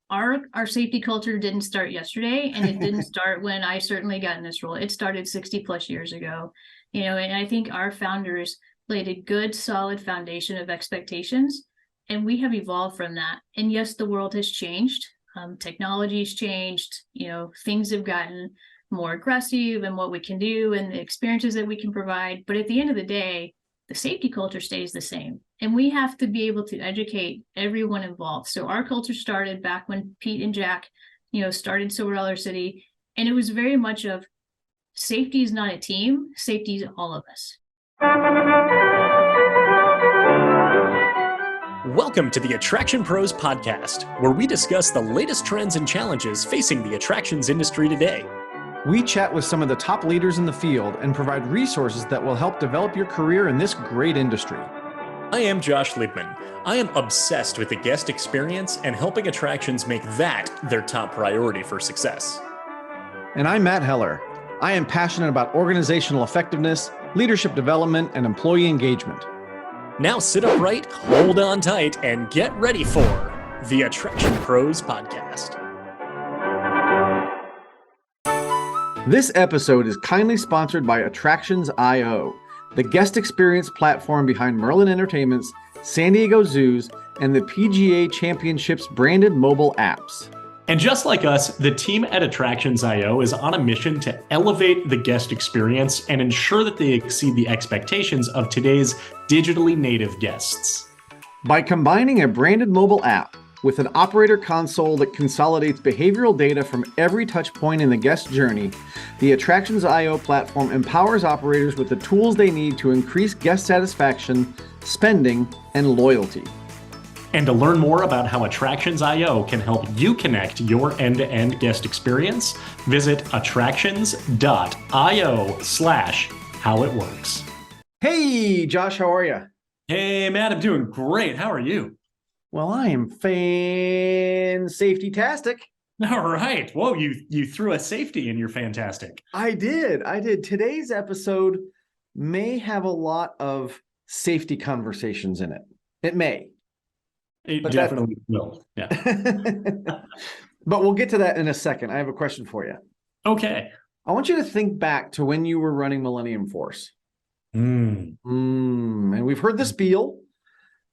our safety culture didn't start yesterday, and it didn't start when I certainly got in this role. It started 60 plus years ago, and I think our founders laid a good, solid foundation of expectations, and we have evolved from that. And yes, the world has changed. Technology's changed. Things have gotten more aggressive and what we can do and the experiences that we can provide. But at the end of the day, the safety culture stays the same. And we have to be able to educate everyone involved. So our culture started back when Pete and Jack, started Silver Dollar City. And it was very much of safety is not a team, safety is all of us. Welcome to the Attraction Pros podcast, where we discuss the latest trends and challenges facing the attractions industry today. We chat with some of the top leaders in the field and provide resources that will help develop your career in this great industry. I am Josh Liebman. I am obsessed with the guest experience and helping attractions make that their top priority for success. And I'm Matt Heller. I am passionate about organizational effectiveness, leadership development, and employee engagement. Now sit upright, hold on tight, and get ready for the Attraction Pros podcast. This episode is kindly sponsored by Attractions.io, the guest experience platform behind Merlin Entertainment's, San Diego Zoos, and the PGA Championships branded mobile apps. And just like us, the team at Attractions.io is on a mission to elevate the guest experience and ensure that they exceed the expectations of today's digitally native guests. By combining a branded mobile app with an operator console that consolidates behavioral data from every touch point in the guest journey, the Attractions.io platform empowers operators with the tools they need to increase guest satisfaction, spending, and loyalty. And to learn more about how Attractions.io can help you connect your end-to-end guest experience, visit attractions.io/howitworks. Hey, Josh, how are you? Hey, Matt, I'm doing great. How are you? Well, I am safety-tastic. All right. Whoa, you threw a safety in. You're fantastic. I did. Today's episode may have a lot of safety conversations in it. It may. It definitely will. Yeah. But we'll get to that in a second. I have a question for you. Okay. I want you to think back to when you were running Millennium Force. And we've heard the spiel,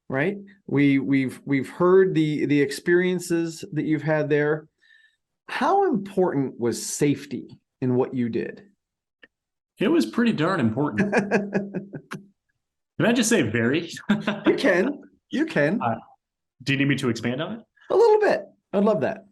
right? We've heard the experiences that you've had there. How important was safety in what you did? It was pretty darn important. Can I just say very? You can. Do you need me to expand on it? A little bit. I'd love that.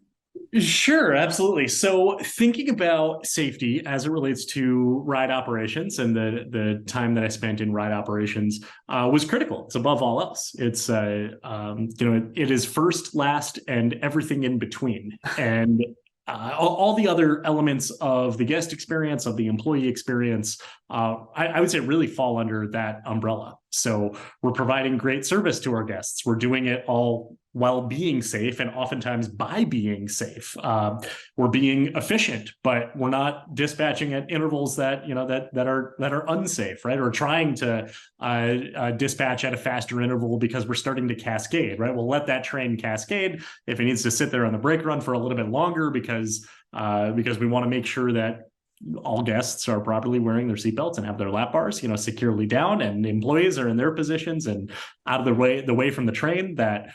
Sure, absolutely. So thinking about safety as it relates to ride operations and the time that I spent in ride operations was critical. It's above all else. It's it is first, last, and everything in between. And all the other elements of the guest experience, of the employee experience, I would say really fall under that umbrella. So we're providing great service to our guests. We're doing it all while being safe, and oftentimes by being safe. We're being efficient, but we're not dispatching at intervals that are unsafe, right? Or trying to dispatch at a faster interval because we're starting to cascade, right? We'll let that train cascade if it needs to sit there on the brake run for a little bit longer because we want to make sure that all guests are properly wearing their seatbelts and have their lap bars, securely down, and employees are in their positions and out of the way from the train, that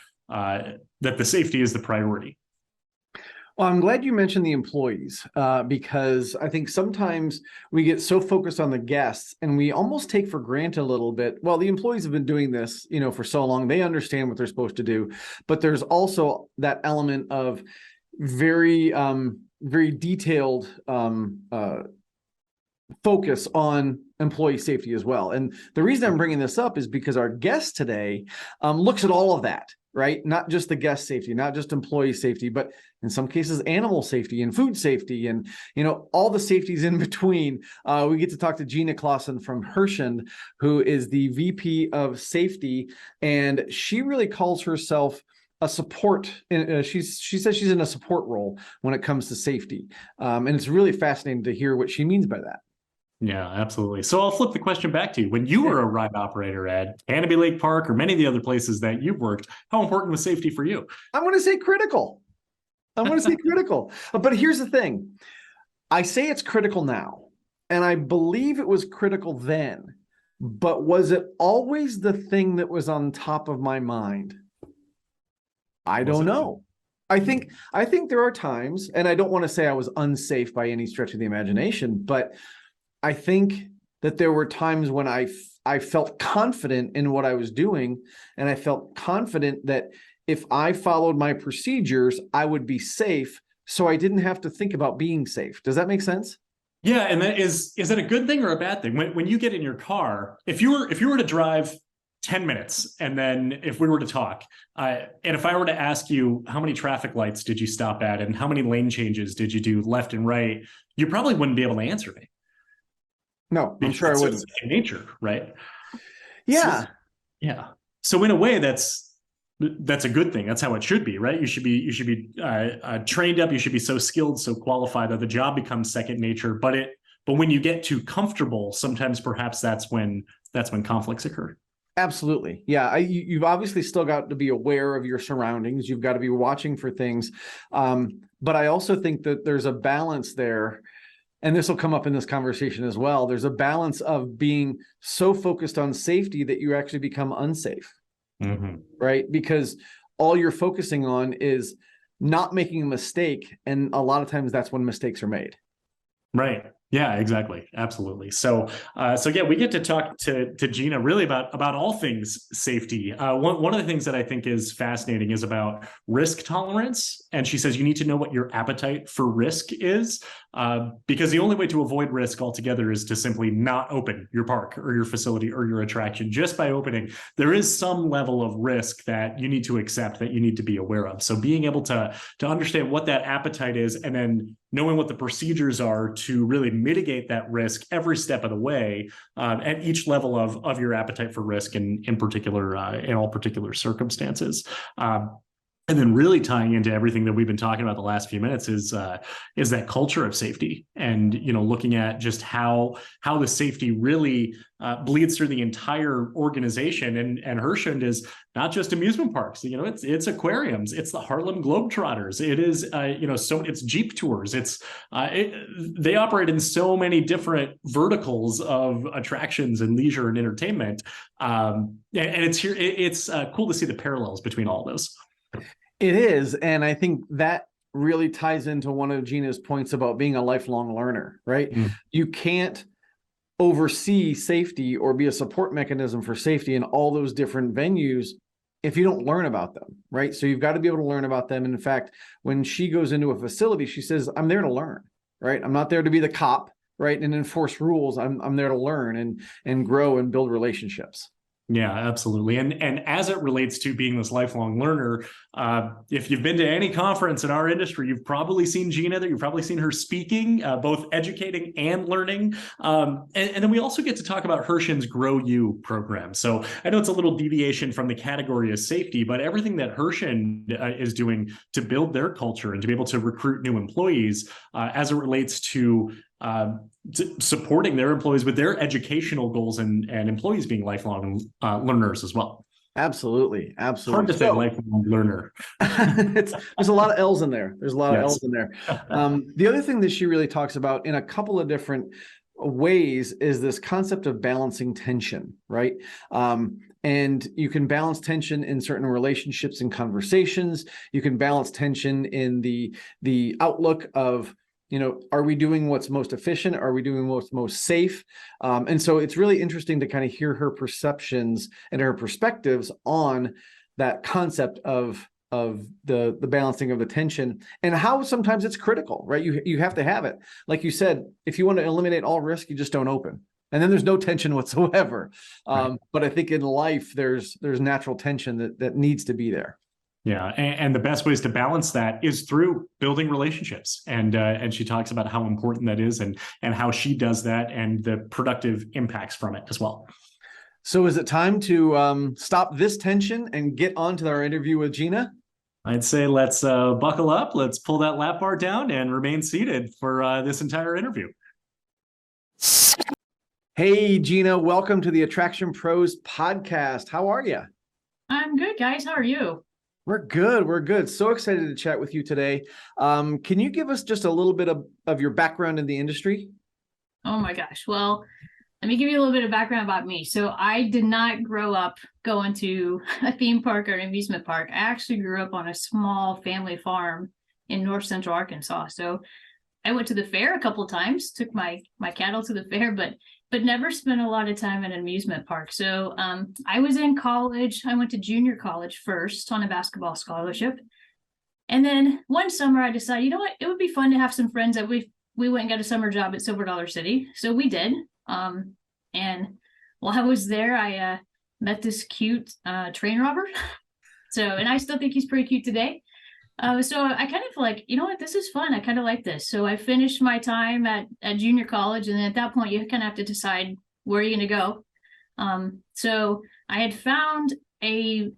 the safety is the priority. Well, I'm glad you mentioned the employees because I think sometimes we get so focused on the guests and we almost take for granted a little bit. Well, the employees have been doing this, for so long. They understand what they're supposed to do, but there's also that element of very detailed focus on employee safety as well. And the reason I'm bringing this up is because our guest today looks at all of that, right? Not just the guest safety, not just employee safety, but in some cases, animal safety and food safety and, all the safeties in between. We get to talk to Gina Claassen from Herschend, who is the VP of Safety. And she really calls herself a support. She says she's in a support role when it comes to safety. And it's really fascinating to hear what she means by that. Yeah, absolutely. So I'll flip the question back to you. When you were a ride operator at Canopy Lake Park or many of the other places that you've worked, how important was safety for you? I want to say critical. I want to say critical. But here's the thing. I say it's critical now, and I believe it was critical then, but was it always the thing that was on top of my mind? I don't know. I think there are times, and I don't want to say I was unsafe by any stretch of the imagination, but I think that there were times when I felt confident in what I was doing, and I felt confident that if I followed my procedures, I would be safe, so I didn't have to think about being safe. Does that make sense? Yeah, and that is that a good thing or a bad thing? When you get in your car, if you were to drive 10 minutes, and then if we were to talk, and if I were to ask you how many traffic lights did you stop at and how many lane changes did you do left and right, you probably wouldn't be able to answer me. No, I'm sure I wouldn't. In nature, right? Yeah. So, yeah. So in a way, that's a good thing. That's how it should be, right? You should be trained up. You should be so skilled, so qualified that the job becomes second nature. But when you get too comfortable, sometimes perhaps that's when conflicts occur. Absolutely. Yeah. You've obviously still got to be aware of your surroundings. You've got to be watching for things. But I also think that there's a balance there, and this will come up in this conversation as well. There's a balance of being so focused on safety that you actually become unsafe, right? Because all you're focusing on is not making a mistake. And a lot of times that's when mistakes are made. Right. Yeah, exactly. Absolutely. So yeah, we get to talk to Gina really about all things safety. One of the things that I think is fascinating is about risk tolerance. And she says you need to know what your appetite for risk is, because the only way to avoid risk altogether is to simply not open your park or your facility or your attraction. Just by opening, there is some level of risk that you need to accept, that you need to be aware of. So being able to understand what that appetite is, and then knowing what the procedures are to really mitigate that risk every step of the way, at each level of your appetite for risk, in particular, in all particular circumstances. And then really tying into everything that we've been talking about the last few minutes is that culture of safety, and looking at just how the safety really bleeds through the entire organization. And Herschend is not just amusement parks. It's aquariums, it's the Harlem Globetrotters, it is it's Jeep tours. They operate in so many different verticals of attractions and leisure and entertainment. And it's cool to see the parallels between all of those. It is. And I think that really ties into one of Gina's points about being a lifelong learner, right? You can't oversee safety or be a support mechanism for safety in all those different venues if you don't learn about them, right? So you've got to be able to learn about them. And in fact, when she goes into a facility, she says, I'm there to learn, right? I'm not there to be the cop, right? And enforce rules. I'm there to learn and grow and build relationships. Yeah, absolutely. And as it relates to being this lifelong learner, if you've been to any conference in our industry, you've probably seen Gina there. You've probably seen her speaking, both educating and learning. And then we also get to talk about Herschend's Grow You program. So I know it's a little deviation from the category of safety, but everything that Herschend is doing to build their culture and to be able to recruit new employees, as it relates to supporting their employees with their educational goals and employees being lifelong learners as well. Absolutely. Absolutely. Hard to say lifelong learner. There's a lot of L's in there. There's a lot of L's in there. The other thing that she really talks about in a couple of different ways is this concept of balancing tension, right? And you can balance tension in certain relationships and conversations. You can balance tension in the outlook of, are we doing what's most efficient? Are we doing what's most safe? And so it's really interesting to kind of hear her perceptions and her perspectives on that concept of the balancing of the tension and how sometimes it's critical, right? You have to have it. Like you said, if you want to eliminate all risk, you just don't open. And then there's no tension whatsoever. Right. But I think in life, there's natural tension that needs to be there. Yeah, and the best ways to balance that is through building relationships, and she talks about how important that is, and how she does that, and the productive impacts from it as well. So, is it time to stop this tension and get on to our interview with Gina? I'd say let's buckle up, let's pull that lap bar down, and remain seated for this entire interview. Hey, Gina, welcome to the Attraction Pros podcast. How are you? I'm good, guys. How are you? We're good. We're good. So excited to chat with you today. Can you give us just a little bit of your background in the industry? Oh my gosh. Well, let me give you a little bit of background about me. So I did not grow up going to a theme park or an amusement park. I actually grew up on a small family farm in north central Arkansas. So I went to the fair a couple of times, took my cattle to the fair, but never spent a lot of time in an amusement park. So I was in college. I went to junior college first on a basketball scholarship. And then one summer I decided, you know what, it would be fun to have some friends that we went and got a summer job at Silver Dollar City. So we did. And while I was there, I met this cute train robber. And I still think he's pretty cute today. So I kind of like, you know what, this is fun. I kind of like this. So I finished my time at junior college. And then at that point, you kind of have to decide where you're going to go. So I had found a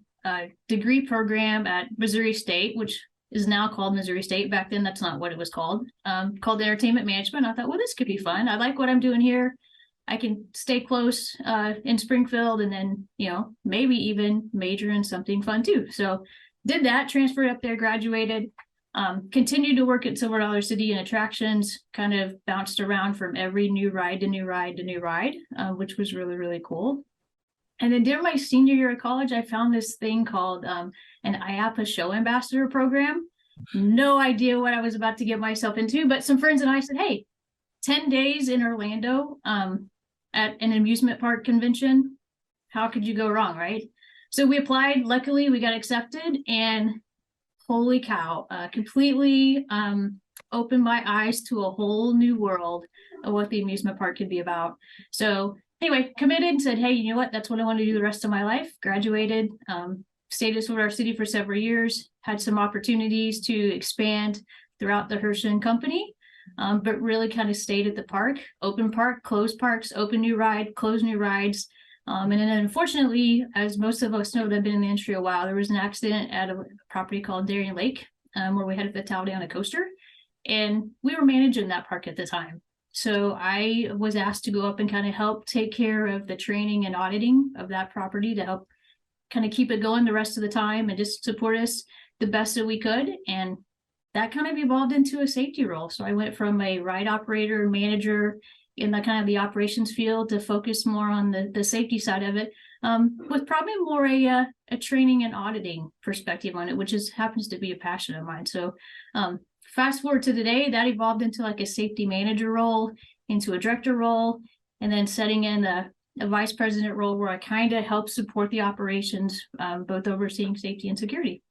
degree program at Missouri State, which is now called Missouri State. Back then, that's not what it was called entertainment management. I thought, well, this could be fun. I like what I'm doing here. I can stay close in Springfield and then, maybe even major in something fun too. So did that, transferred up there, graduated, continued to work at Silver Dollar City in attractions, kind of bounced around from every new ride to new ride to new ride, which was really, really cool. And then during my senior year of college, I found this thing called an IAAPA show ambassador program. No idea what I was about to get myself into, but some friends and I said, hey, 10 days in Orlando at an amusement park convention. How could you go wrong, right? So we applied. Luckily, we got accepted, and holy cow, completely opened my eyes to a whole new world of what the amusement park could be about. So anyway, committed, said, hey, you know what? That's what I want to do the rest of my life. Graduated, stayed at Silver Dollar City for several years, had some opportunities to expand throughout the Herschend company, but really kind of stayed at the park, open park, closed parks, open new ride, close new rides. And then unfortunately, as most of us know that have been in the industry a while, there was an accident at a property called Darien Lake, where we had a fatality on a coaster, and we were managing that park at the time. So I was asked to go up and kind of help take care of the training and auditing of that property to help kind of keep it going the rest of the time and just support us the best that we could. And that kind of evolved into a safety role. So I went from a ride operator, manager in the kind of the operations field to focus more on the safety side of it, with probably more a training and auditing perspective on it, which happens to be a passion of mine. So fast forward to today, that evolved into like a safety manager role, into a director role, and then setting in a vice president role where I kind of help support the operations, both overseeing safety and security.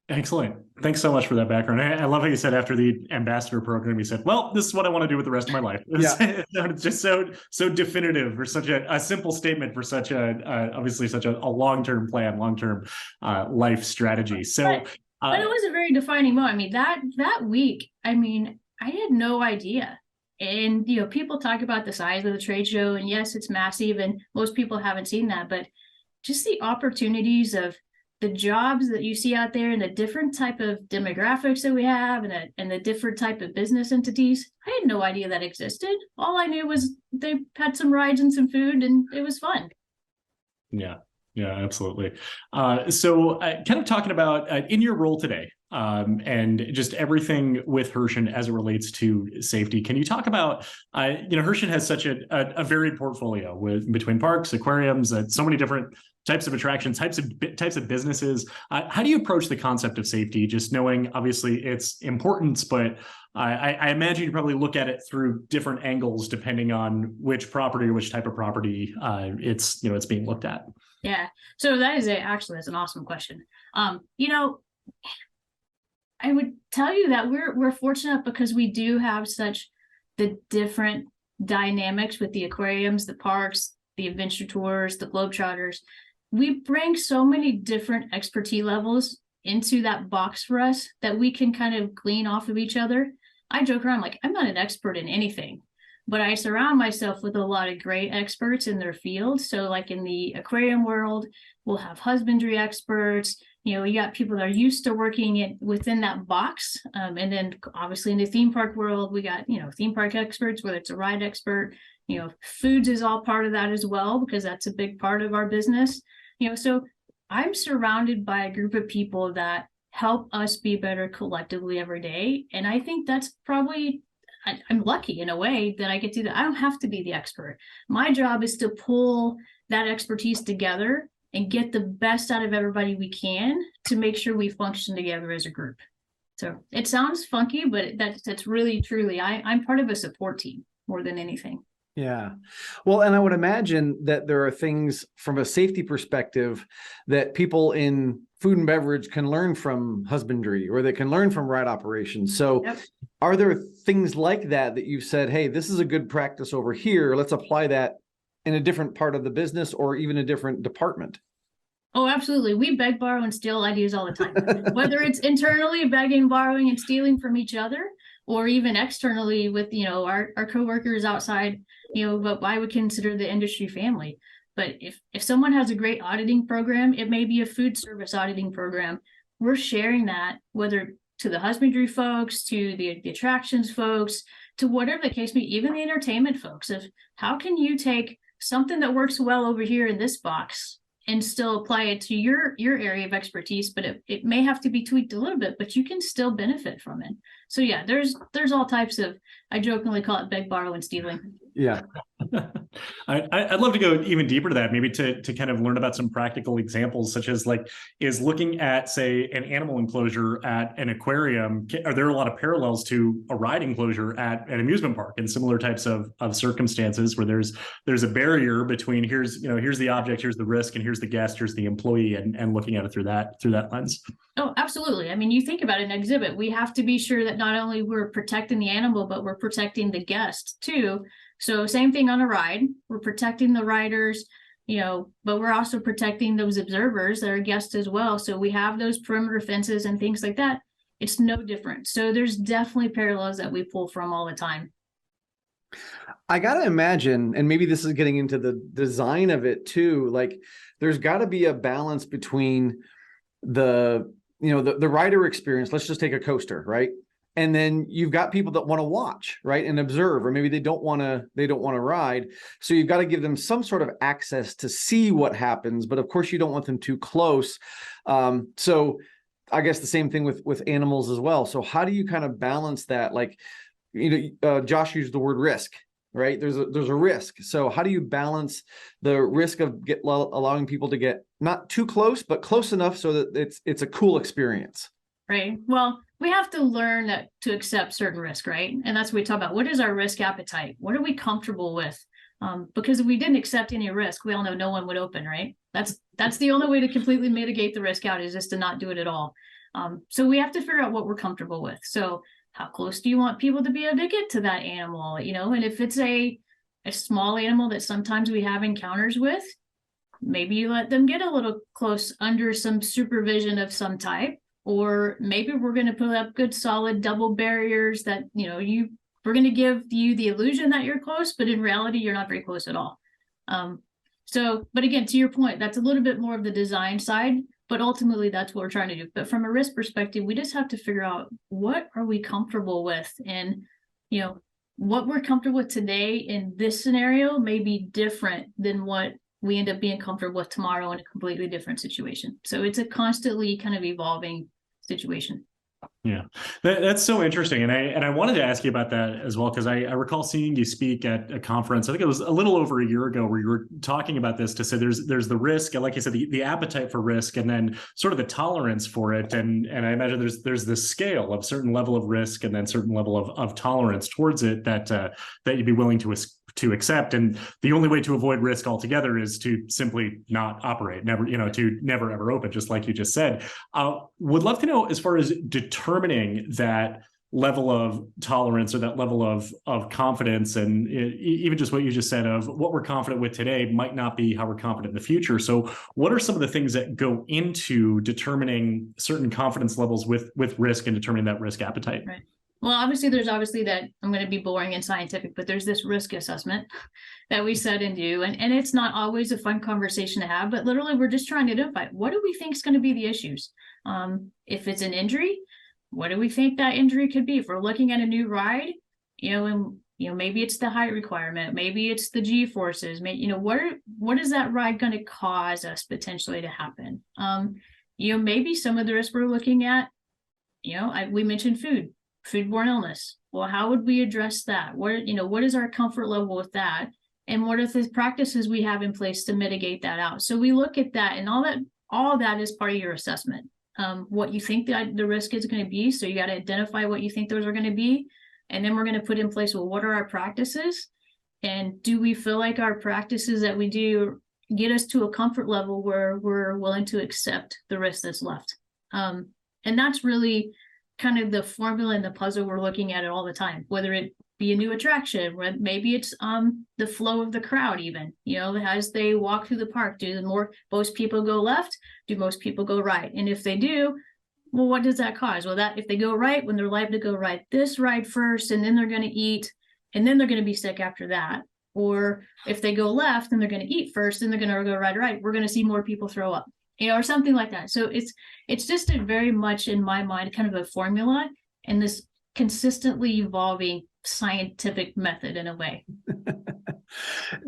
Excellent. Thanks so much for that background. I love how you said after the ambassador program, you said, well, this is what I want to do with the rest of my life. It's just so definitive for such a simple statement for such obviously such a long-term plan, long-term life strategy. So, but it was a very defining moment. I mean, that week, I had no idea. And, people talk about the size of the trade show, and yes, it's massive, and most people haven't seen that, but just the opportunities of the jobs that you see out there and the different type of demographics that we have and the different type of business entities, I had no idea that existed. All I knew was they had some rides and some food, and it was fun. Yeah, absolutely. So kind of talking about in your role today, and just everything with Herschend as it relates to safety. Can you talk about, Herschend has such a varied portfolio between parks, aquariums, so many different types of attractions, types of businesses. How do you approach the concept of safety? Just knowing, obviously, its importance, but I imagine you probably look at it through different angles depending on which property or which type of property it's being looked at. Yeah. So that's an awesome question. I would tell you that we're fortunate because we do have such the different dynamics with the aquariums, the parks, the adventure tours, the Globetrotters. We bring so many different expertise levels into that box for us that we can kind of glean off of each other. I joke around like I'm not an expert in anything, but I surround myself with a lot of great experts in their field. So like in the aquarium world, we'll have husbandry experts. You got people that are used to working within that box. And then obviously in the theme park world, we got, theme park experts, whether it's a ride expert, foods is all part of that as well, because that's a big part of our business. So I'm surrounded by a group of people that help us be better collectively every day. And I think that's probably, I'm lucky in a way that I get to do that. I don't have to be the expert. My job is to pull that expertise together and get the best out of everybody we can to make sure we function together as a group. So it sounds funky, but that's really, truly, I'm part of a support team more than anything. Yeah. Well, and I would imagine that there are things from a safety perspective that people in food and beverage can learn from husbandry, or they can learn from ride operations. So Yep. are there things like that you've said, hey, this is a good practice over here, let's apply that in a different part of the business or even a different department? Oh, absolutely. We beg, borrow, and steal ideas all the time, whether it's internally begging, borrowing, and stealing from each other, or even externally with, our coworkers outside, what I would consider the industry family. But if someone has a great auditing program, it may be a food service auditing program. We're sharing that, whether to the husbandry folks, to the attractions folks, to whatever the case may be, even the entertainment folks, of how can you take something that works well over here in this box and still apply it to your area of expertise, but it may have to be tweaked a little bit, but you can still benefit from it. So yeah, there's all types of, I jokingly call it beg, borrow, and stealing. Yeah. I'd love to go even deeper to that, maybe to kind of learn about some practical examples, such as is looking at, say, an animal enclosure at an aquarium. Are there a lot of parallels to a ride enclosure at an amusement park and similar types of circumstances where there's a barrier between here's the object, here's the risk, and here's the guest, here's the employee, and looking at it through that lens? Oh, absolutely. I mean, you think about an exhibit, we have to be sure that not only we're protecting the animal, but we're protecting the guest too. So same thing on a ride, we're protecting the riders, but we're also protecting those observers that are guests as well. So we have those perimeter fences and things like that. It's no different. So there's definitely parallels that we pull from all the time. I got to imagine, and maybe this is getting into the design of it too, like there's got to be a balance between the rider experience. Let's just take a coaster, right? And then you've got people that want to watch, right, and observe, or maybe they don't want to ride. So you've got to give them some sort of access to see what happens, but of course you don't want them too close. So I guess the same thing with animals as well. So how do you kind of balance that? Like, Josh used the word risk, right? There's a risk. So how do you balance the risk of allowing people to get not too close, but close enough so that it's a cool experience? Right. Well, we have to learn to accept certain risk, right? And that's what we talk about. What is our risk appetite? What are we comfortable with? Because if we didn't accept any risk, we all know no one would open, right? That's the only way to completely mitigate the risk out, is just to not do it at all. So we have to figure out what we're comfortable with. So how close do you want people to be able to get to that animal? And if it's a small animal that sometimes we have encounters with, maybe you let them get a little close under some supervision of some type. Or maybe we're going to put up good solid double barriers that, we're going to give you the illusion that you're close, but in reality, you're not very close at all. But again, to your point, that's a little bit more of the design side, but ultimately that's what we're trying to do. But from a risk perspective, we just have to figure out what are we comfortable with, and, what we're comfortable with today in this scenario may be different than what we end up being comfortable with tomorrow in a completely different situation. So it's a constantly kind of evolving situation. Yeah, that's so interesting. And I wanted to ask you about that as well, because I recall seeing you speak at a conference, I think it was a little over a year ago, where you were talking about this, to say there's the risk, and like you said, the appetite for risk, and then sort of the tolerance for it. And I imagine there's this scale of certain level of risk and then certain level of tolerance towards it that you'd be willing to accept. And the only way to avoid risk altogether is to simply not operate, never ever open, just like you just said. Would love to know, as far as determining that level of tolerance or that level of confidence, and even just what you just said of what we're confident with today might not be how we're confident in the future. So what are some of the things that go into determining certain confidence levels with risk and determining that risk appetite? Right. Well, there's obviously that, I'm going to be boring and scientific, but there's this risk assessment that we set and do. And it's not always a fun conversation to have, but literally we're just trying to identify, what do we think is going to be the issues? If it's an injury, what do we think that injury could be? If we're looking at a new ride, and Maybe it's the height requirement, maybe it's the G forces, what is that ride going to cause us potentially to happen? Maybe some of the risks we're looking at, we mentioned foodborne illness. Well, how would we address that? What is our comfort level with that? And what are the practices we have in place to mitigate that out? So we look at that, and all that is part of your assessment. What you think that the risk is going to be. So you got to identify what you think those are going to be. And then we're going to put in place, well, what are our practices? And do we feel like our practices that we do get us to a comfort level where we're willing to accept the risk that's left? And that's really kind of the formula and the puzzle we're looking at it all the time, whether it be a new attraction, maybe it's the flow of the crowd even, as they walk through the park, most people go left, do most people go right? And if they do, well, what does that cause? Well, that if they go right, when they're liable to go right this ride first, and then they're going to eat, and then they're going to be sick after that. Or if they go left and they're going to eat first, then they're going to go right, we're going to see more people throw up, or something like that. So it's just a very much, in my mind, kind of a formula and this consistently evolving scientific method in a way.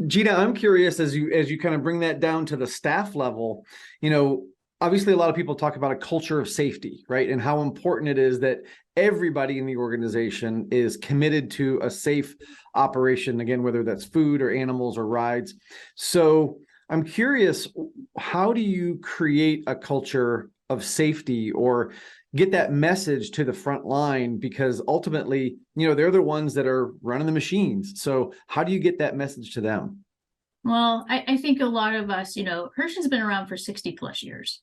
Gina, I'm curious, as you kind of bring that down to the staff level, obviously a lot of people talk about a culture of safety, right? And how important it is that everybody in the organization is committed to a safe operation, again, whether that's food or animals or rides. So I'm curious, how do you create a culture of safety or get that message to the front line? Because ultimately, they're the ones that are running the machines. So how do you get that message to them? Well, I think a lot of us, Herschend's been around for 60 plus years.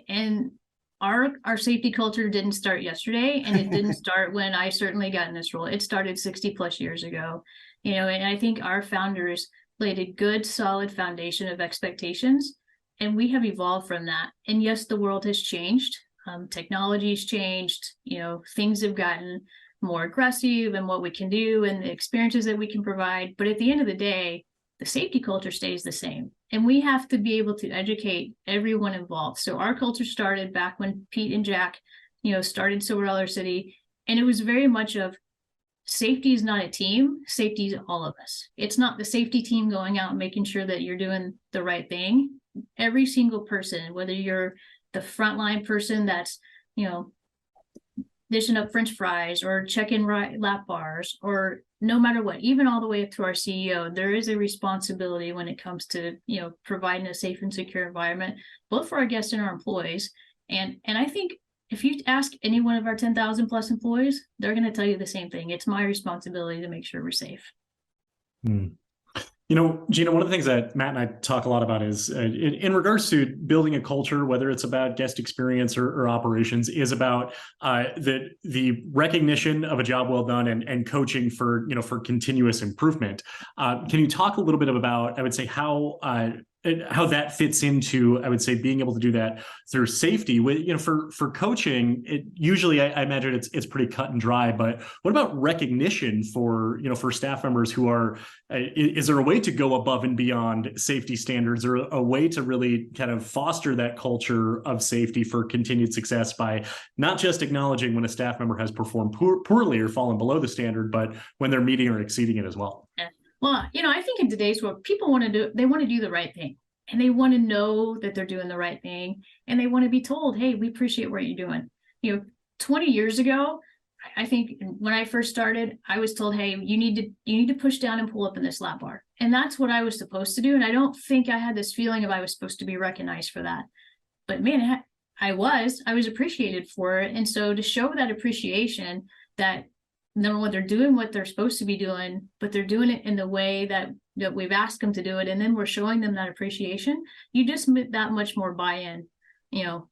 And our safety culture didn't start yesterday, and it didn't start when I certainly got in this role. It started 60 plus years ago, and I think our founders laid a good, solid foundation of expectations, and we have evolved from that. And yes, the world has changed. Technology's changed, things have gotten more aggressive and what we can do and the experiences that we can provide. But at the end of the day, the safety culture stays the same. And we have to be able to educate everyone involved. So our culture started back when Pete and Jack, started Silver Dollar City. And it was very much of safety is not a team, safety is all of us. It's not the safety team going out and making sure that you're doing the right thing. Every single person, whether you're the frontline person that's, dishing up French fries or checking lap bars, or no matter what, even all the way up to our CEO, there is a responsibility when it comes to, providing a safe and secure environment, both for our guests and our employees. And I think if you ask any one of our 10,000 plus employees, they're going to tell you the same thing. It's my responsibility to make sure we're safe. Gina, one of the things that Matt and I talk a lot about is in regards to building a culture, whether it's about guest experience or operations, is about the recognition of a job well done and coaching for continuous improvement. Can you talk a little bit about, I would say, how that fits into, I would say, being able to do that through safety? For coaching, usually I imagine it's pretty cut and dry, but what about recognition for staff members who are, is there a way to go above and beyond safety standards, or a way to really kind of foster that culture of safety for continued success by not just acknowledging when a staff member has performed poorly or fallen below the standard, but when they're meeting or exceeding it as well? Yeah. Well, I think in today's world, people want to do the right thing, and they want to know that they're doing the right thing, and they want to be told, hey, we appreciate what you're doing. 20 years ago, I think when I first started, I was told, hey, you need to push down and pull up in this lap bar. And that's what I was supposed to do. And I don't think I had this feeling of I was supposed to be recognized for that. But man, I was appreciated for it. And so to show that appreciation, that number one, they're doing what they're supposed to be doing, but they're doing it in the way that we've asked them to do it, and then we're showing them that appreciation, you just get that much more buy-in,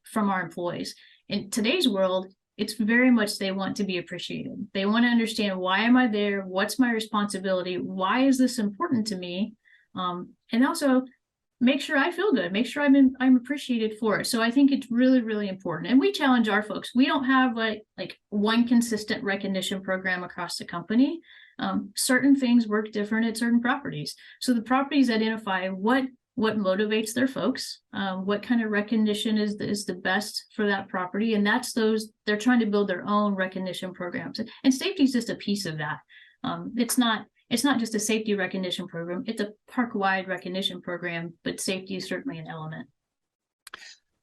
from our employees. In today's world, it's very much they want to be appreciated. They want to understand, why am I there? What's my responsibility? Why is this important to me? And also make sure I feel good, make sure I'm appreciated for it. So I think it's really, really important. And we challenge our folks. We don't have like one consistent recognition program across the company. Certain things work different at certain properties. So the properties identify what motivates their folks, what kind of recognition is the best for that property. And that's they're trying to build their own recognition programs. And safety is just a piece of that. It's not just a safety recognition program. It's a park-wide recognition program, but safety is certainly an element.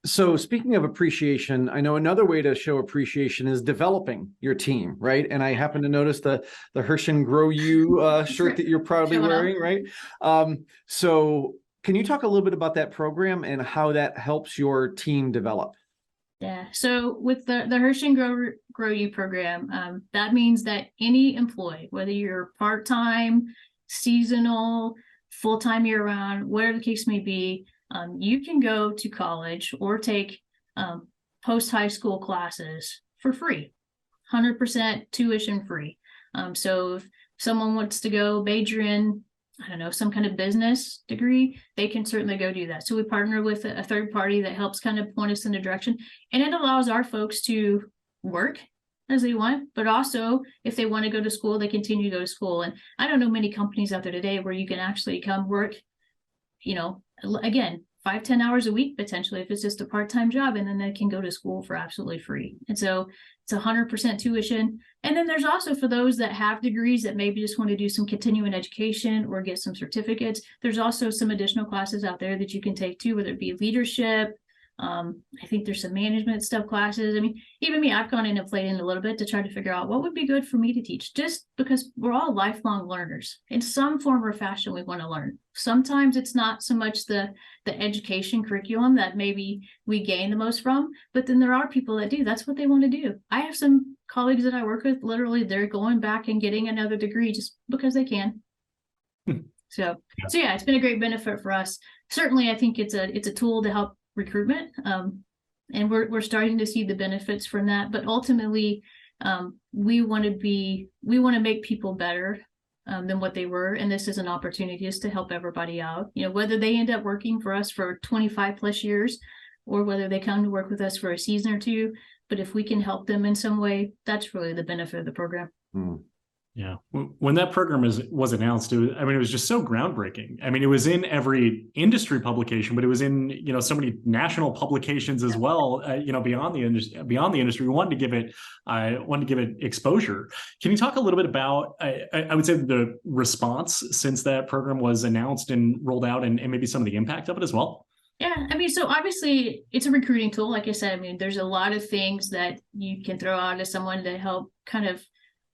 So speaking of appreciation, I know another way to show appreciation is developing your team, right? And I happen to notice the Herschend Grow You shirt that you're proudly wearing, right? So can you talk a little bit about that program and how that helps your team develop? Yeah. So with the Herschend Grow You program, that means that any employee, whether you're part-time, seasonal, full-time year-round, whatever the case may be, you can go to college or take post-high school classes for free, 100% tuition free. So if someone wants to go major in, I don't know, some kind of business degree, they can certainly go do that. So we partner with a third party that helps kind of point us in a direction, and it allows our folks to work as they want, but also if they want to go to school, they continue to go to school. And I don't know many companies out there today where you can actually come work, again, 5-10 hours a week, potentially, if it's just a part-time job, and then they can go to school for absolutely free. And so it's 100% tuition. And then there's also, for those that have degrees that maybe just want to do some continuing education or get some certificates, there's also some additional classes out there that you can take too, whether it be leadership. I think there's some management stuff classes. I mean, even me, I've gone in and played in a little bit to try to figure out what would be good for me to teach, just because we're all lifelong learners. In some form or fashion, we want to learn. Sometimes it's not so much the education curriculum that maybe we gain the most from, but then there are people that do. That's what they want to do. I have some colleagues that I work with, literally, they're going back and getting another degree just because they can. So yeah, it's been a great benefit for us. Certainly, I think it's a tool to help recruitment, and we're starting to see the benefits from that. But ultimately, we want to make people better than what they were, and this is an opportunity just to help everybody out. Whether they end up working for us for 25 plus years, or whether they come to work with us for a season or two. But if we can help them in some way, that's really the benefit of the program. Yeah. When that program was announced, it was just so groundbreaking. I mean, it was in every industry publication, but it was in, so many national publications as well, beyond the industry. We wanted to give it exposure. Can you talk a little bit about, I would say, the response since that program was announced and rolled out, and maybe some of the impact of it as well? Yeah, so obviously it's a recruiting tool. Like I said, there's a lot of things that you can throw out to someone to help kind of,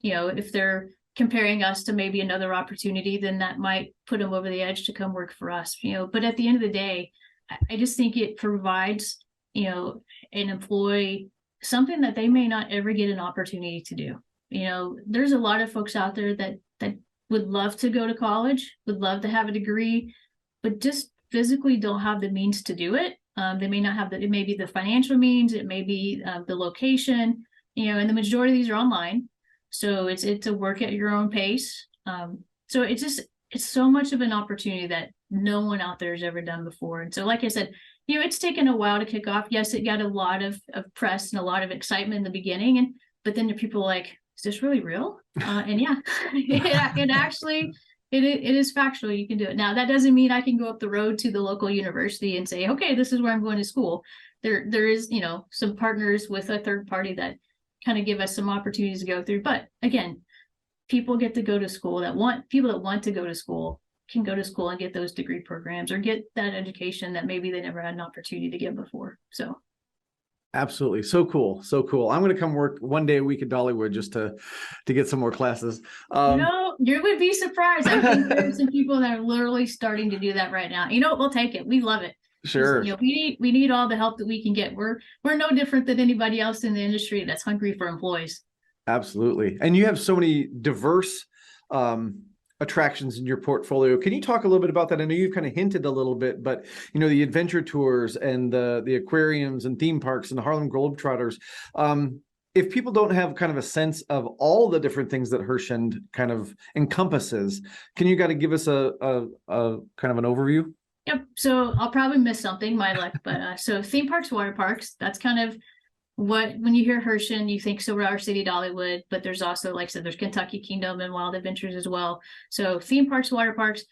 if they're comparing us to maybe another opportunity, then that might put them over the edge to come work for us. But at the end of the day, I just think it provides, an employee something that they may not ever get an opportunity to do. There's a lot of folks out there that would love to go to college, would love to have a degree, but just physically don't have the means to do it. They may not have it may be the financial means, it may be the location, and the majority of these are online. So it's a work at your own pace. So it's so much of an opportunity that no one out there has ever done before. And so, like I said, it's taken a while to kick off. Yes, it got a lot of press and a lot of excitement in the beginning, but then the people like, is this really real? And yeah, it actually, it is factual. You can do it. Now, that doesn't mean I can go up the road to the local university and say, okay, this is where I'm going to school. There is, some partners with a third party that kind of give us some opportunities to go through. But again, people get to go to school people that want to go to school can go to school and get those degree programs or get that education that maybe they never had an opportunity to get before. So. Absolutely. So cool. So cool. I'm going to come work one day a week at Dollywood just to get some more classes. No, you would be surprised. I think there's some people that are literally starting to do that right now. We'll take it. We love it. Sure. We need all the help that we can get. We're no different than anybody else in the industry that's hungry for employees. Absolutely. And you have so many diverse attractions in your portfolio. Can you talk a little bit about that? I know you've kind of hinted a little bit, but the adventure tours and the aquariums and theme parks and the Harlem Globetrotters. If people don't have kind of a sense of all the different things that Herschend kind of encompasses, can you give us a kind of an overview? Yep. So I'll probably miss something, my luck, but so theme parks, water parks, that's kind of when you hear Herschend, you think Silver City, Dollywood, but there's also, like I said, there's Kentucky Kingdom and Wild Adventures as well. So theme parks, water parks,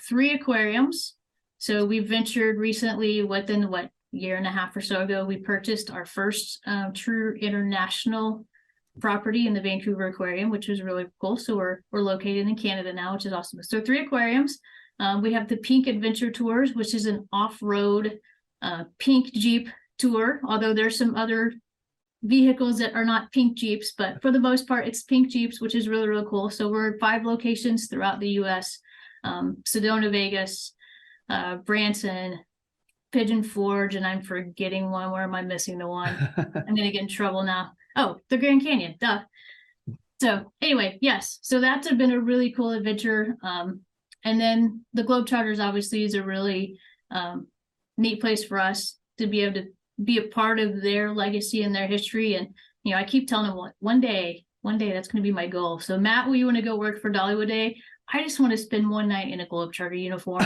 3 aquariums. So we ventured recently within year and a half or so ago, we purchased our first true international property in the Vancouver Aquarium, which was really cool. So we're located in Canada now, which is awesome. So 3 aquariums. We have the Pink Adventure Tours, which is an off-road pink Jeep tour, although there's some other vehicles that are not pink Jeeps, but for the most part, it's pink Jeeps, which is really, really cool. So we're at 5 locations throughout the U.S., Sedona, Vegas, Branson, Pigeon Forge, and I'm forgetting one. Where am I missing the one? I'm going to get in trouble now. Oh, the Grand Canyon, duh. So anyway, yes. So that's been a really cool adventure. And then the Globetrotters obviously is a really neat place for us to be able to be a part of their legacy and their history. And, I keep telling them one day that's going to be my goal. So Matt, will you want to go work for Dollywood Day? I just want to spend one night in a Globetrotter uniform.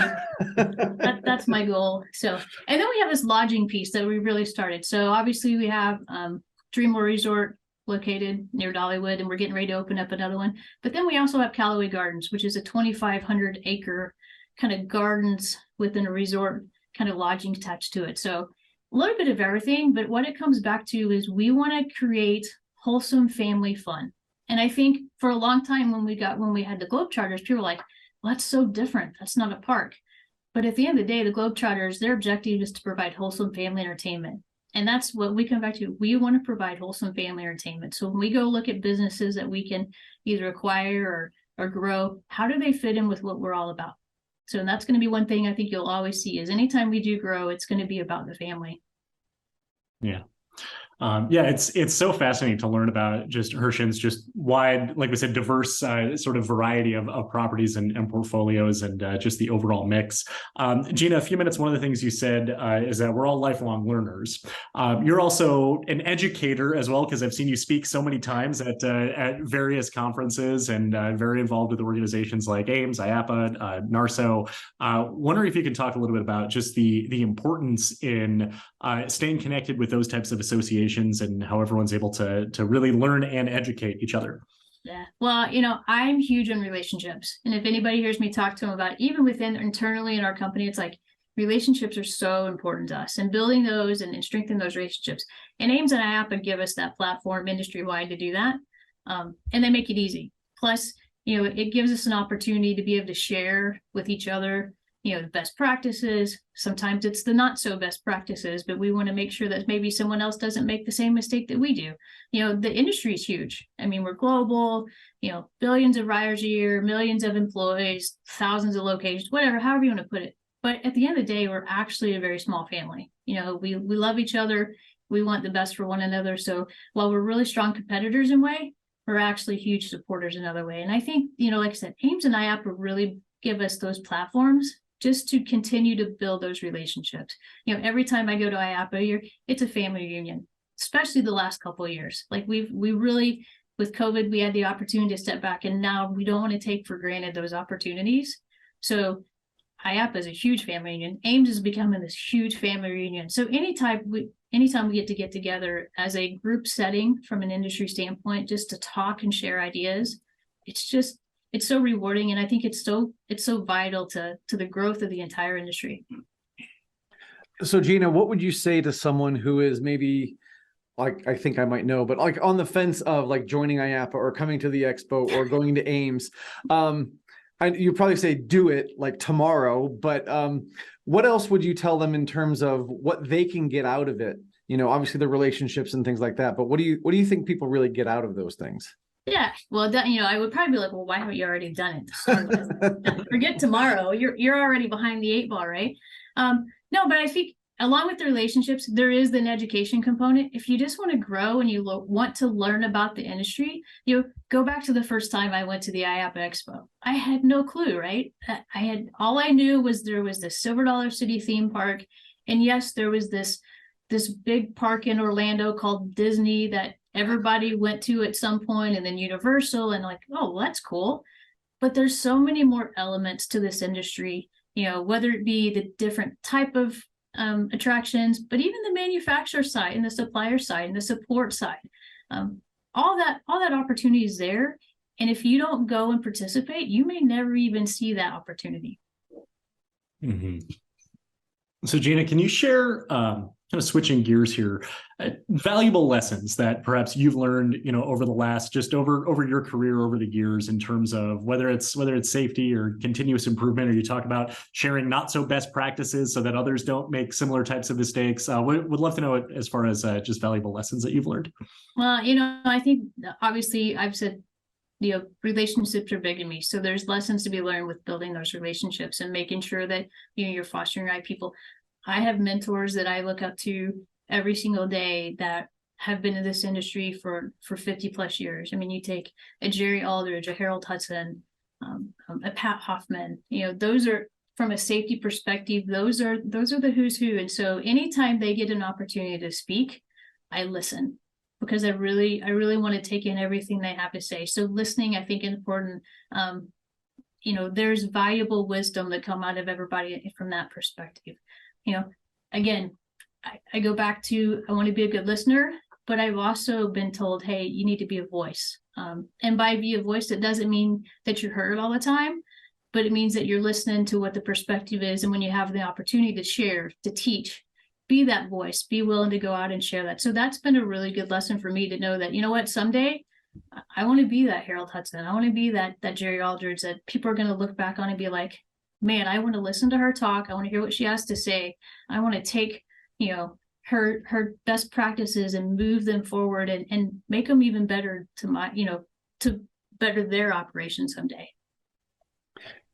That's my goal. So, and then we have this lodging piece that we really started. So obviously we have Dreamworld Resort located near Dollywood, and we're getting ready to open up another one. But then we also have Callaway Gardens, which is a 2,500 acre kind of gardens within a resort, kind of lodging attached to it. So a little bit of everything, but what it comes back to is we want to create wholesome family fun. And I think for a long time when we had the Globetrotters, people were like, well, that's so different. That's not a park. But at the end of the day, the Globetrotters, their objective is to provide wholesome family entertainment. And that's what we come back to. We want to provide wholesome family entertainment. So when we go look at businesses that we can either acquire or grow, how do they fit in with what we're all about? So that's going to be one thing I think you'll always see is anytime we do grow, it's going to be about the family. Yeah. It's so fascinating to learn about just Herschend's just wide, like we said, diverse sort of variety of properties and portfolios and just the overall mix. Gina, a few minutes, one of the things you said is that we're all lifelong learners. You're also an educator as well, because I've seen you speak so many times at various conferences and very involved with organizations like AIMS, IAAPA, NARSO. Wondering if you can talk a little bit about just the importance in staying connected with those types of associations and how everyone's able to really learn and educate each other. Yeah. Well, I'm huge on relationships. And if anybody hears me talk to them about it, even within internally in our company, it's like relationships are so important to us and building those and strengthening those relationships. And AIMS and IAAPA give us that platform industry-wide to do that. And they make it easy. Plus, it gives us an opportunity to be able to share with each other the best practices. Sometimes it's the not so best practices, but we want to make sure that maybe someone else doesn't make the same mistake that we do. The industry is huge. I mean, we're global, billions of riders a year, millions of employees, thousands of locations, whatever, however you want to put it. But at the end of the day, we're actually a very small family. We love each other. We want the best for one another. So while we're really strong competitors in way, we're actually huge supporters in another way. And I think, like I said, AIMS and IAAPA really give us those platforms just to continue to build those relationships. Every time I go to IAAPA, it's a family reunion, especially the last couple of years. Like we really, with COVID, we had the opportunity to step back, and now we don't want to take for granted those opportunities. So IAAPA is a huge family reunion. AIMS is becoming this huge family reunion. So anytime we get together as a group setting from an industry standpoint, just to talk and share ideas, it's so rewarding, and I think it's so vital to the growth of the entire industry. So Gina, what would you say to someone who is maybe, like, I think I might know, but like on the fence of like joining IAAPA or coming to the expo or going to AIMS? You probably say do it like tomorrow, but what else would you tell them in terms of what they can get out of it? Obviously the relationships and things like that, but what do you think people really get out of those things? Yeah, well, I would probably be like, well, why haven't you already done it to start with? Forget tomorrow. You're already behind the 8 ball, right? No, but I think along with the relationships, there is an education component. If you just want to grow and you want to learn about the industry, go back to the first time I went to the IAAPA Expo. I had no clue, right? All I knew was there was the Silver Dollar City theme park, and yes, there was this big park in Orlando called Disney that everybody went to at some point, and then Universal, and like, oh, well, that's cool. But there's so many more elements to this industry, whether it be the different type of attractions, but even the manufacturer side and the supplier side and the support side. All that opportunity is there. And if you don't go and participate, you may never even see that opportunity. Mm-hmm. So Gina, can you share kind of switching gears here, valuable lessons that perhaps you've learned, over the last, just over your career, over the years, in terms of whether it's safety or continuous improvement, or you talk about sharing not so best practices so that others don't make similar types of mistakes. Would love to know it as far as just valuable lessons that you've learned. Well, I think obviously I've said, relationships are big to me. So there's lessons to be learned with building those relationships and making sure that, you're fostering right people. I have mentors that I look up to every single day that have been in this industry for 50 plus years. I mean, you take a Jerry Aldridge, a Harold Hudson, a Pat Hoffman, those are, from a safety perspective, those are the who's who. And so anytime they get an opportunity to speak, I listen, because I really want to take in everything they have to say. So listening, I think, is important. There's valuable wisdom that come out of everybody from that perspective. Again, I go back to, I want to be a good listener, but I've also been told, hey, you need to be a voice. And by be a voice, it doesn't mean that you're heard all the time, but it means that you're listening to what the perspective is. And when you have the opportunity to share, to teach, be that voice, be willing to go out and share that. So that's been a really good lesson for me to know that, someday I want to be that Harold Hudson. I want to be that Jerry Aldridge that people are going to look back on and be like, man, I want to listen to her talk. I want to hear what she has to say. I want to take, her best practices and move them forward and make them even better to better their operation someday.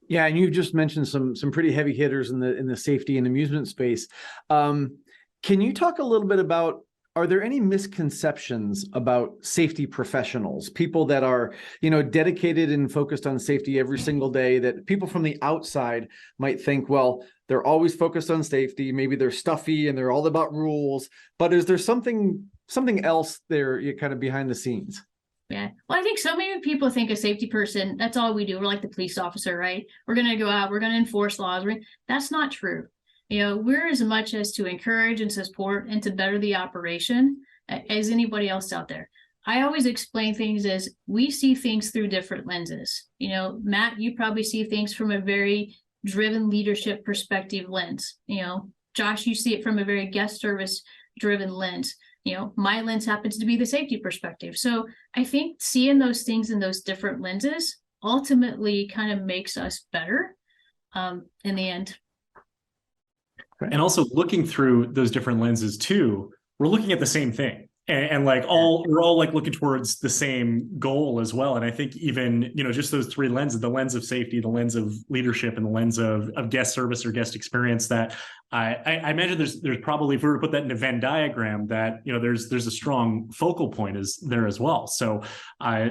Yeah, and you've just mentioned some pretty heavy hitters in the safety and amusement space. Can you talk a little bit about, are there any misconceptions about safety professionals, people that are, dedicated and focused on safety every single day, that people from the outside might think, well, they're always focused on safety, maybe they're stuffy and they're all about rules, but is there something else there, kind of behind the scenes? Yeah. Well, I think so many people think a safety person, that's all we do. We're like the police officer, right? We're going to go out, we're going to enforce laws. That's not true. We're as much as to encourage and support and to better the operation as anybody else out there. I always explain things as we see things through different lenses. Matt, you probably see things from a very driven leadership perspective lens. Josh, you see it from a very guest service driven lens. My lens happens to be the safety perspective. So I think seeing those things in those different lenses ultimately kind of makes us better in the end. And also looking through those different lenses too, we're looking at the same thing. And we're all like looking towards the same goal as well. And I think even, just those three lenses, the lens of safety, the lens of leadership, and the lens of guest service or guest experience, that I imagine there's probably, if we were to put that in a Venn diagram, that, there's a strong focal point is there as well. So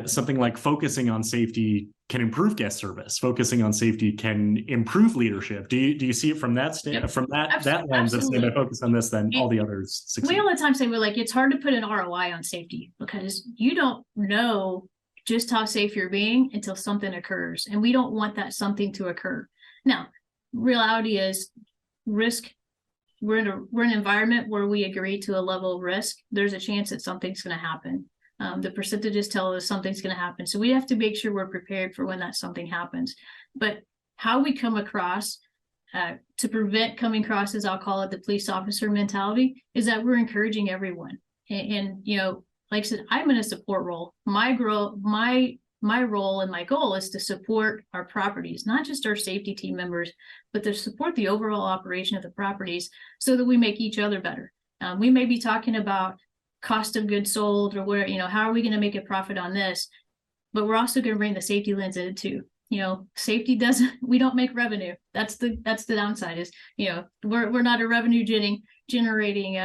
something like focusing on safety can improve guest service. Focusing on safety can improve leadership. Do you see it from that from that lens of saying, I focus on this, then all the others succeed? We all the time say, it's hard to put an ROI on safety because you don't know just how safe you're being until something occurs. And we don't want that something to occur. Now, reality is risk. We're in an environment where we agree to a level of risk. There's a chance that something's going to happen. The percentages tell us something's going to happen. So we have to make sure we're prepared for when that something happens. But how we come across to prevent coming across, as I'll call it, the police officer mentality, is that we're encouraging everyone. And like I said, I'm in a support role. My role and my goal is to support our properties, not just our safety team members, but to support the overall operation of the properties so that we make each other better. We may be talking about cost of goods sold or where, how are we going to make a profit on this? But we're also going to bring the safety lens in too. Safety we don't make revenue. That's the downside is, we're not a revenue generating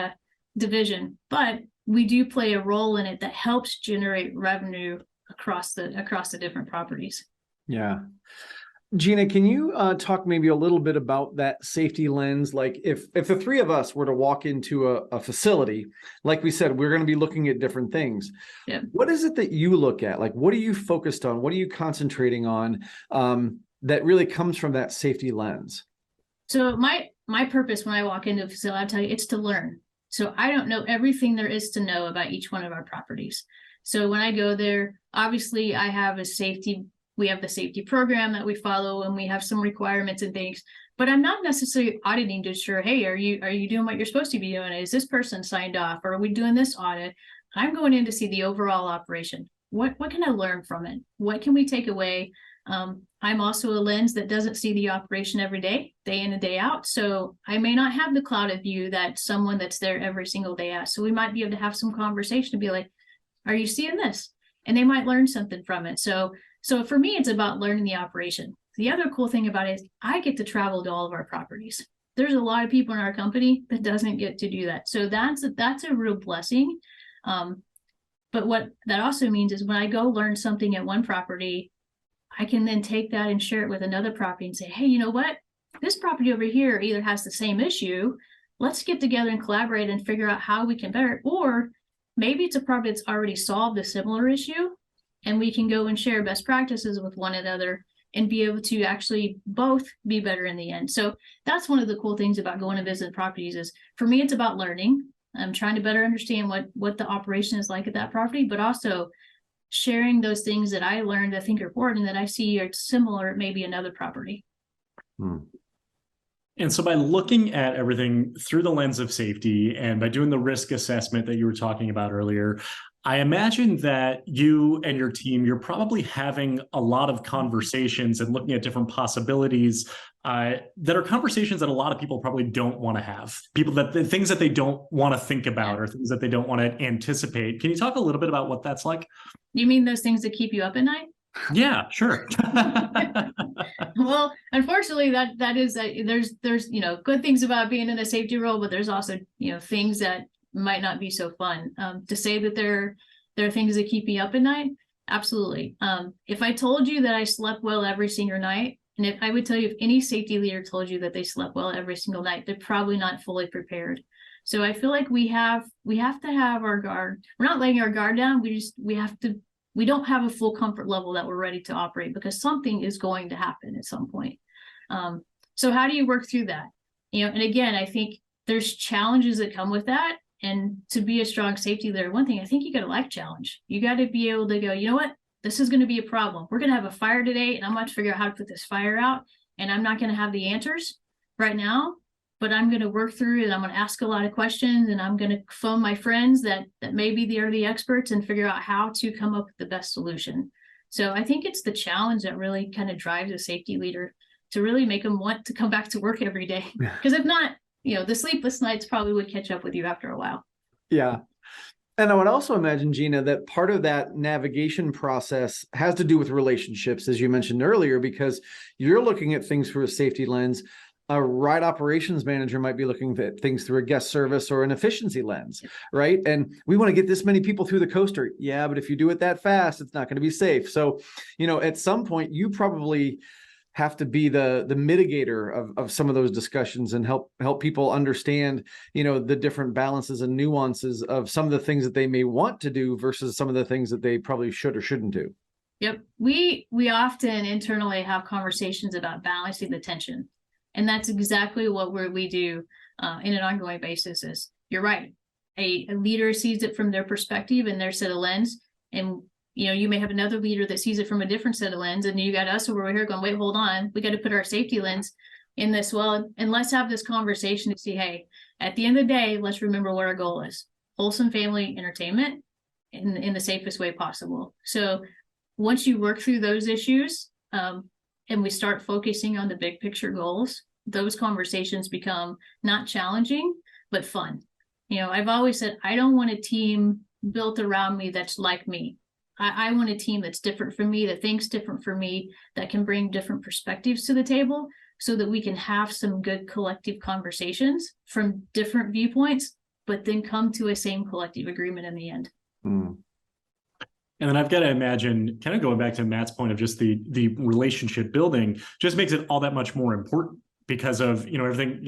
division, but we do play a role in it that helps generate revenue across the different properties. Yeah. Gina, can you talk maybe a little bit about that safety lens? Like if the three of us were to walk into a facility, like we said, we're going to be looking at different things. Yeah. What is it that you look at? Like, what are you focused on? What are you concentrating on that really comes from that safety lens? So my purpose when I walk into a facility, I'll tell you, it's to learn. So I don't know everything there is to know about each one of our properties. So when I go there, obviously I have a safety we have the safety program that we follow, and we have some requirements and things. But I'm not necessarily auditing to ensure, hey, are you doing what you're supposed to be doing? Is this person signed off? Or are we doing this audit? I'm going in to see the overall operation. What can I learn from it? What can we take away? I'm also a lens that doesn't see the operation every day in and day out. So I may not have the clouded view that someone that's there every single day has. So we might be able to have some conversation to be like, are you seeing this? And they might learn something from it. So for me, it's about learning the operation. The other cool thing about it is I get to travel to all of our properties. There's a lot of people in our company that doesn't get to do that. So that's a real blessing. But what that also means is when I go learn something at one property, I can then take that and share it with another property and say, hey, you know what? This property over here either has the same issue. Let's get together and collaborate and figure out how we can better it. Or maybe it's a property that's already solved a similar issue, and we can go and share best practices with one another and be able to actually both be better in the end. So that's one of the cool things about going to visit properties is, for me, it's about learning. I'm trying to better understand what the operation is like at that property, but also sharing those things that I learned, I think are important, that I see are similar at maybe another property. And so by looking at everything through the lens of safety and by doing the risk assessment that you were talking about earlier, I imagine that you and your team, you're probably having a lot of conversations and looking at different possibilities that are conversations that a lot of people probably don't want to have. Things that they don't want to think about or things that they don't want to anticipate. Can you talk a little bit about what that's like? You mean those things that keep you up at night? Yeah, sure. Well, unfortunately, that is there's good things about being in a safety role, but there's also things that might not be so fun. To say that there are things that keep me up at night, absolutely. If I told you that I slept well every single night, and if I would tell you if any safety leader told you that they slept well every single night, they're probably not fully prepared. So I feel like we have to have our guard. We're not letting our guard down. We don't have a full comfort level that we're ready to operate because something is going to happen at some point. So how do you work through that? And again, I think there's challenges that come with that. And to be a strong safety leader, one thing, I think you got to like challenge. You got to be able to go, you know what? This is going to be a problem. We're going to have a fire today, and I'm going to figure out how to put this fire out. And I'm not going to have the answers right now, but I'm going to work through it. And I'm going to ask a lot of questions, and I'm going to phone my friends that maybe they're the experts and figure out how to come up with the best solution. So I think it's the challenge that really kind of drives a safety leader to really make them want to come back to work every day. Because if not, the sleepless nights probably would catch up with you after a while. Yeah. And I would also imagine, Gina, that part of that navigation process has to do with relationships, as you mentioned earlier, because you're looking at things through a safety lens. A ride operations manager might be looking at things through a guest service or an efficiency lens, right? And we want to get this many people through the coaster. Yeah, but if you do it that fast, it's not going to be safe. So, at some point, you probably have to be the mitigator of some of those discussions and help people understand, the different balances and nuances of some of the things that they may want to do versus some of the things that they probably should or shouldn't do. Yep. We often internally have conversations about balancing the tension. And that's exactly what we do in an ongoing basis. Is you're right. A leader sees it from their perspective and their set of lens. And you may have another leader that sees it from a different set of lens, and you got us over here going, wait, hold on. We got to put our safety lens in this. Well, and let's have this conversation to see, hey, at the end of the day, let's remember what our goal is. Wholesome family entertainment in the safest way possible. So once you work through those issues and we start focusing on the big picture goals, those conversations become not challenging, but fun. I've always said, I don't want a team built around me that's like me. I want a team that's different from me, that thinks different from me, that can bring different perspectives to the table so that we can have some good collective conversations from different viewpoints, but then come to a same collective agreement in the end. And then I've got to imagine, kind of going back to Matt's point of just the relationship building, just makes it all that much more important. Because of everything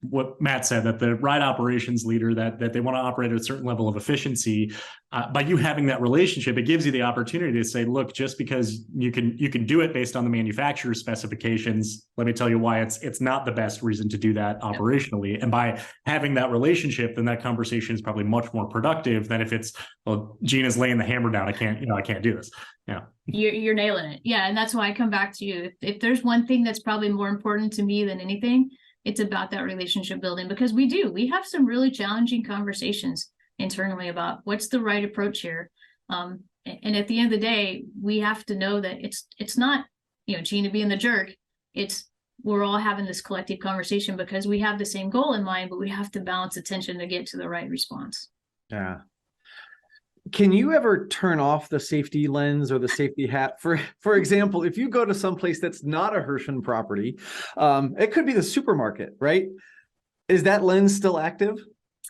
what Matt said, that the ride operations leader that they want to operate at a certain level of efficiency, by you having that relationship, it gives you the opportunity to say, look, just because you can do it based on the manufacturer's specifications, let me tell you why it's not the best reason to do that operationally. And by having that relationship, then that conversation is probably much more productive than if it's, well, Gina's laying the hammer down. I can't do this. Yeah. You're nailing it. Yeah. And that's why I come back to you. If there's one thing that's probably more important to me than anything, it's about that relationship building, because we have some really challenging conversations internally about what's the right approach here. And at the end of the day, we have to know that it's not, Gina being the jerk. We're all having this collective conversation because we have the same goal in mind, but we have to balance attention to get to the right response. Yeah. Can you ever turn off the safety lens or the safety hat? For example, if you go to some place that's not a Herschend property, it could be the supermarket, right? Is that lens still active?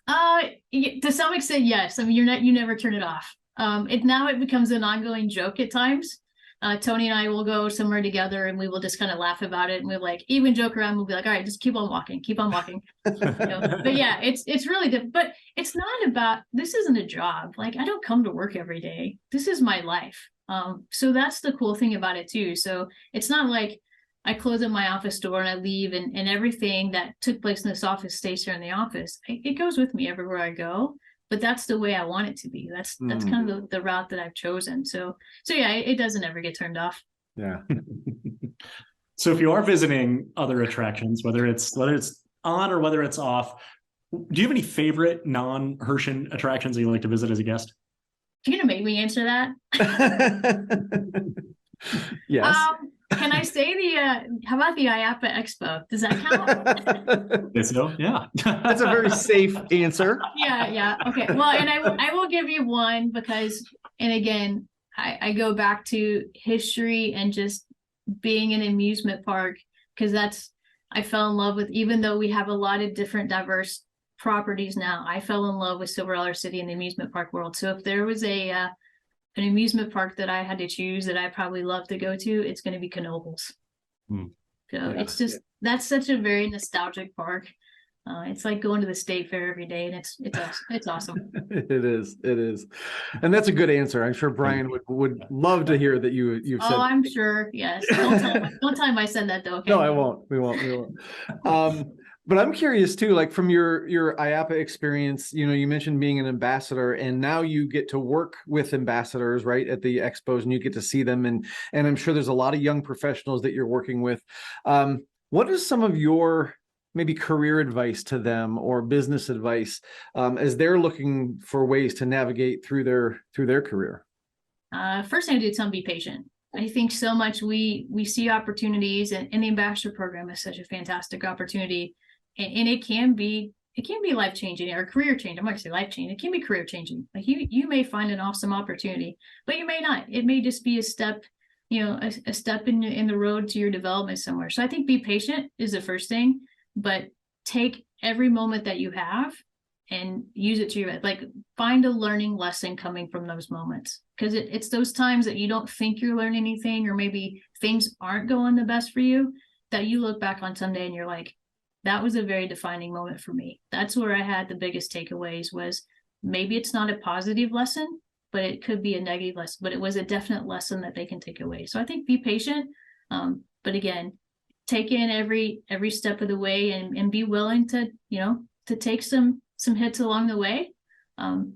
To some extent, yes. I mean, you never turn it off. It becomes an ongoing joke at times. Tony and I will go somewhere together and we will just kind of laugh about it. And we'll even joke around. We'll be like, all right, just keep on walking. But yeah, it's really different, but it's not about, this isn't a job. Like, I don't come to work every day. This is my life. So that's the cool thing about it too. So it's not like I close up my office door and I leave and everything that took place in this office stays here in the office. It goes with me everywhere I go, but that's the way I want it to be. That's kind of the route that I've chosen. So yeah, it doesn't ever get turned off. Yeah. So if you are visiting other attractions, whether it's on or whether it's off, do you have any favorite non-Herschend attractions that you like to visit as a guest? You're gonna make me answer that? Yes. Can I say how about the IAAPA Expo? Does that count? Yes, no? Yeah. That's a very safe answer. Yeah. Okay. Well, and I will give you one because, and again, I go back to history and just being in an amusement park, because I fell in love with, even though we have a lot of different diverse properties now, I fell in love with Silver Dollar City in the amusement park world. So if there was an amusement park that I had to choose that I probably love to go to, it's going to be Knoebels. So it's just, that's such a very nostalgic park. It's like going to the state fair every day, and it's awesome. It is. And that's a good answer. I'm sure Brian would love to hear that you've said. Oh, I'm sure. Yes. Don't tell him I said that though. Okay? No, I won't. We won't. But I'm curious too, like from your IAAPA experience, you mentioned being an ambassador, and now you get to work with ambassadors, right, at the expos, and you get to see them. And I'm sure there's a lot of young professionals that you're working with. What is some of your maybe career advice to them or business advice as they're looking for ways to navigate through their career? First thing I do is be patient. I think so much we see opportunities, and the ambassador program is such a fantastic opportunity. And it can be life-changing or career-changing. I'm not going to say life-changing. It can be career-changing. Like you may find an awesome opportunity, but you may not. It may just be a step, a step in the road to your development somewhere. So I think be patient is the first thing, but take every moment that you have and use it to your, like, find a learning lesson coming from those moments. Because it's those times that you don't think you're learning anything, or maybe things aren't going the best for you, that you look back on someday and you're like, that was a very defining moment for me. That's where I had the biggest takeaways. Was maybe it's not a positive lesson, but it could be a negative lesson, but it was a definite lesson that they can take away. So I think be patient. But again, take in every step of the way and be willing to, to take some hits along the way.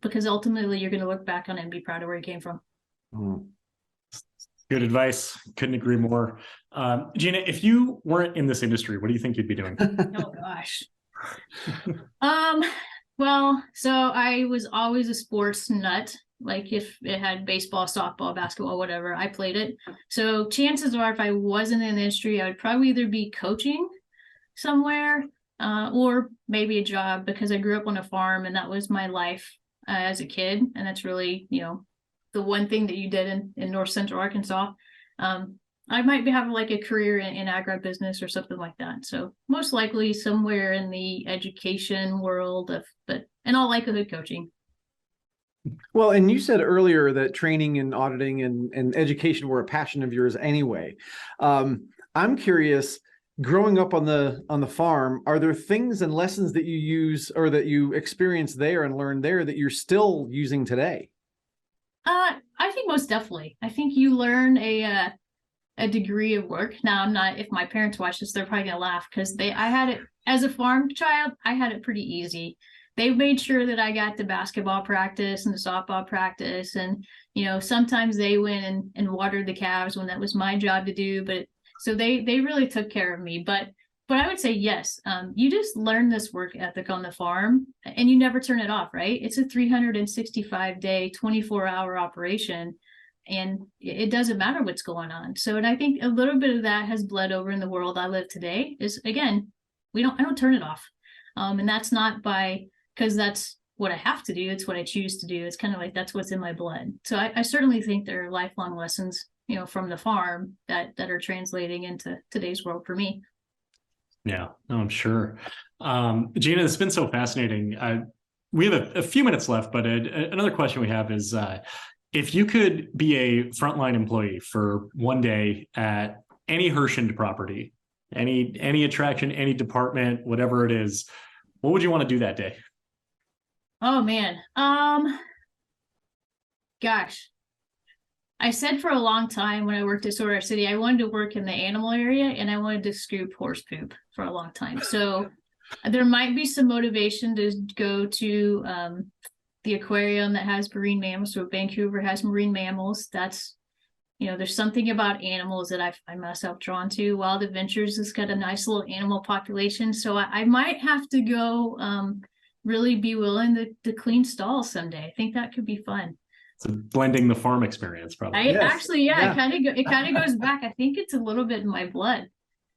Because ultimately you're going to look back on it and be proud of where you came from. Good advice. Couldn't agree more. Gina, if you weren't in this industry, what do you think you'd be doing? Oh gosh. Well, so I was always a sports nut. Like if it had baseball, softball, basketball, whatever, I played it. So chances are, if I wasn't in the industry, I would probably either be coaching somewhere, or maybe a job, because I grew up on a farm and that was my life as a kid. And that's really, the one thing that you did in North Central Arkansas. I might be having like a career in agribusiness or something like that. So most likely somewhere in the education world, but in all likelihood, coaching. Well, and you said earlier that training and auditing and education were a passion of yours anyway. I'm curious, growing up on the farm, are there things and lessons that you use or that you experience there and learn there that you're still using today? I think most definitely. I think you learn a degree of work. Now, I'm not. If my parents watch this, they're probably gonna laugh because I had it as a farm child. I had it pretty easy. They made sure that I got the basketball practice and the softball practice, and sometimes they went and watered the calves when that was my job to do. But so they really took care of me. But I would say yes. You just learn this work ethic on the farm, and you never turn it off. Right? It's a 365-day, 24-hour operation. And it doesn't matter what's going on. So, and I think a little bit of that has bled over in the world I live today is, again, I don't turn it off. And that's not because that's what I have to do. It's what I choose to do. It's kind of like, that's what's in my blood. So I certainly think there are lifelong lessons, from the farm that are translating into today's world for me. Yeah, no, I'm sure. Gina, it's been so fascinating. We have a few minutes left, but another question we have is, if you could be a frontline employee for one day at any Herschend property, any attraction, any department, whatever it is, what would you want to do that day? Oh man. Gosh. I said for a long time when I worked at Sorare City, I wanted to work in the animal area and I wanted to scoop horse poop for a long time. So there might be some motivation to go to the aquarium that has marine mammals. So Vancouver has marine mammals. That's, there's something about animals that I find myself drawn to. Wild Adventures has got a nice little animal population. So I might have to go really be willing to clean stalls someday. I think that could be fun. So blending the farm experience, probably. Actually, yeah. It kind of goes back. I think it's a little bit in my blood.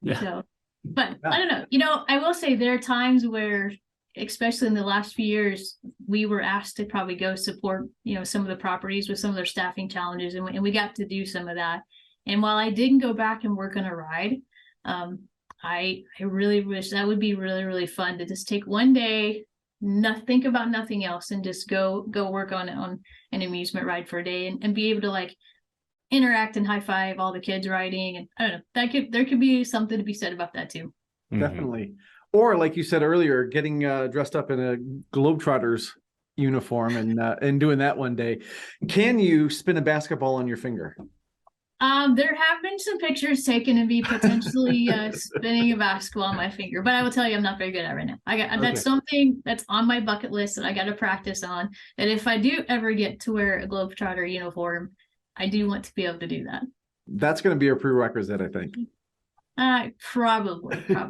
Yeah. So, but I don't know. I will say there are times where, especially in the last few years, we were asked to probably go support, some of the properties with some of their staffing challenges, and we got to do some of that. And while I didn't go back and work on a ride, I really wish that would be really, really fun to just take one day, think about nothing else, and just go work on an amusement ride for a day and be able to like interact and high five all the kids riding. And I don't know, there could be something to be said about that too. Definitely. Or like you said earlier, getting dressed up in a Globetrotters uniform and doing that one day. Can you spin a basketball on your finger? There have been some pictures taken of me potentially spinning a basketball on my finger, but I will tell you, I'm not very good at it right now. That's something that's on my bucket list that I got to practice on. And if I do ever get to wear a Globetrotter uniform, I do want to be able to do that. That's going to be a prerequisite, I think. Probably. Yeah.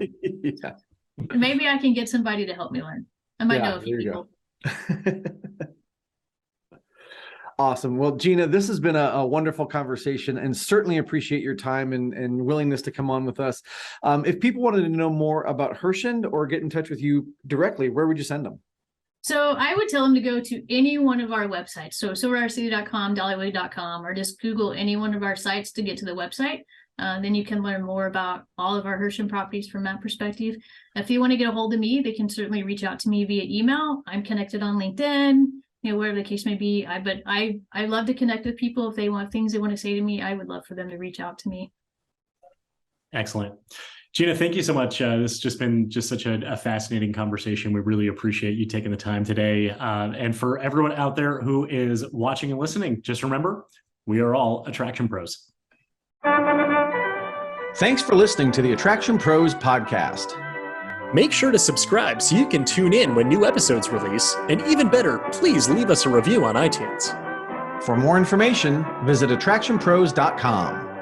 Maybe I can get somebody to help me learn. I might know a few people. Awesome. Well, Gina, this has been a wonderful conversation, and certainly appreciate your time and willingness to come on with us. If people wanted to know more about Herschend or get in touch with you directly, where would you send them? So I would tell them to go to any one of our websites. So sorarecity.com, dollywood.com, or just Google any one of our sites to get to the website. Then you can learn more about all of our Herschend properties from that perspective. If you want to get a hold of me, they can certainly reach out to me via email. I'm connected on LinkedIn, wherever the case may be. But I love to connect with people. If they want things they want to say to me, I would love for them to reach out to me. Excellent. Gina, thank you so much. This has just been such a fascinating conversation. We really appreciate you taking the time today. And for everyone out there who is watching and listening, just remember, we are all Attraction Pros. Thanks for listening to the Attraction Pros podcast. Make sure to subscribe so you can tune in when new episodes release. And even better, please leave us a review on iTunes. For more information, visit attractionpros.com.